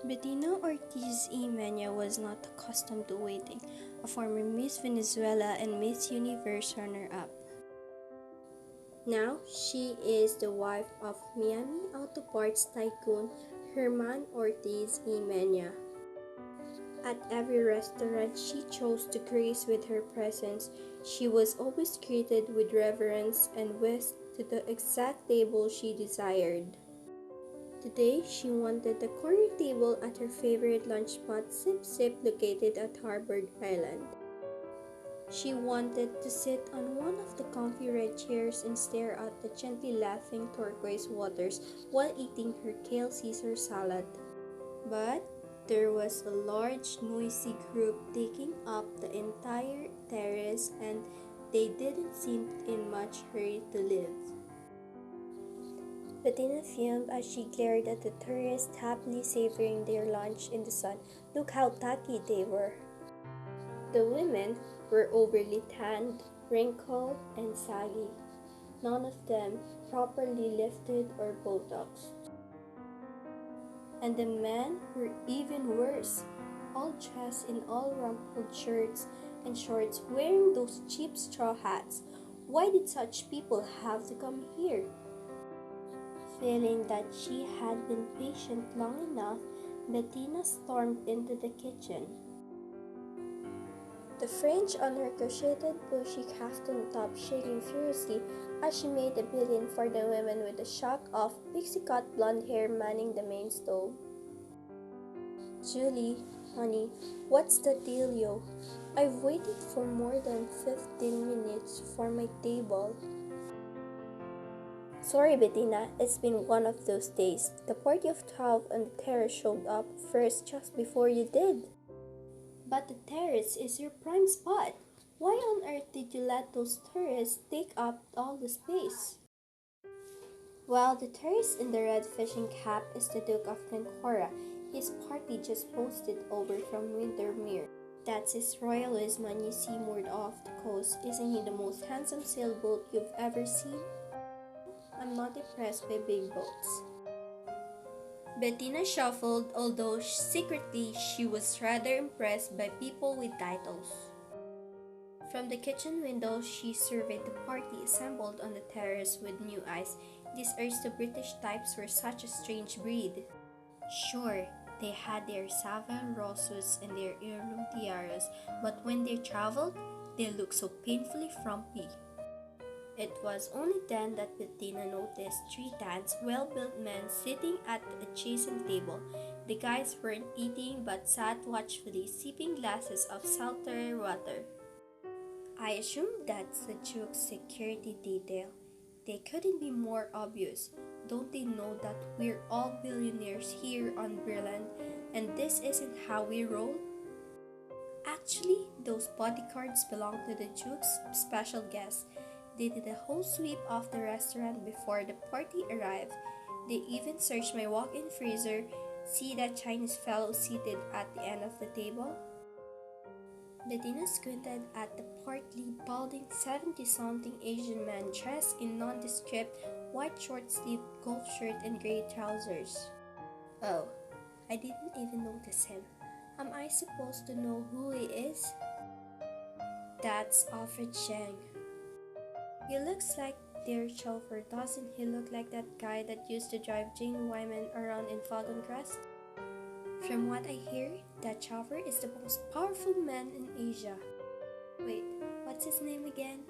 Bettina Ortiz-Y was not accustomed to waiting, a former Miss Venezuela and Miss Universe runner-up. Now, she is the wife of Miami Auto Parts tycoon Herman Ortiz-Y. At every restaurant she chose to grace with her presence, she was always greeted with reverence and whisked to the exact table she desired. Today, she wanted the corner table at her favorite lunch spot, Sip Sip, located at Harvard Island. She wanted to sit on one of the comfy red chairs and stare at the gently laughing turquoise waters while eating her kale Caesar salad. But there was a large, noisy group taking up the entire terrace, and they didn't seem in much hurry to leave. Bettina fumed as she glared at the tourists happily savoring their lunch in the sun. Look how tacky they were. The women were overly tanned, wrinkled, and saggy. None of them properly lifted or botoxed. And the men were even worse, all dressed in all rumpled shirts and shorts, wearing those cheap straw hats. Why did such people have to come here? Feeling that she had been patient long enough, Bettina stormed into the kitchen. The fringe on her crocheted bushy kaftan top shaking furiously as she made a beeline for the women with a shock of pixie-cut blonde hair manning the main stove. Julie, honey, what's the dealio? I've waited for more than 15 minutes for my table. Sorry, Bettina, it's been one of those days. The party of 12 on the terrace showed up first just before you did. But the terrace is your prime spot. Why on earth did you let those tourists take up all the space? Well, the tourist in the red fishing cap is the Duke of Glencora. His party just posted over from Windermere. That's his Royal Wisman you see moored off the coast. Isn't he the most handsome sailboat you've ever seen? I'm not impressed by big boats. Bettina shuffled, although secretly she was rather impressed by people with titles. From the kitchen window, she surveyed the party assembled on the terrace with new eyes. These aristocratic types were such a strange breed. Sure, they had their Savile Row suits and their heirloom tiaras, but when they traveled, they looked so painfully frumpy. It was only then that Bettina noticed three tans, well-built men sitting at the adjacent table. The guys weren't eating but sat watchfully, sipping glasses of salter water. I assume that's the Duke's security detail. They couldn't be more obvious. Don't they know that we're all billionaires here on Brilliant, and this isn't how we roll? Actually, those bodyguards belong to the Duke's special guests. They did a whole sweep of the restaurant before the party arrived. They even searched my walk-in freezer. See that Chinese fellow seated at the end of the table? Bettina squinted at the portly, balding 70-something Asian man dressed in nondescript white short-sleeved golf shirt and gray trousers. Oh, I didn't even notice him. Am I supposed to know who he is? That's Alfred Cheng. He looks like their chauffeur. Doesn't he look like that guy that used to drive Jane Wyman around in Falcon Crest? From what I hear, that chauffeur is the most powerful man in Asia. Wait, what's his name again?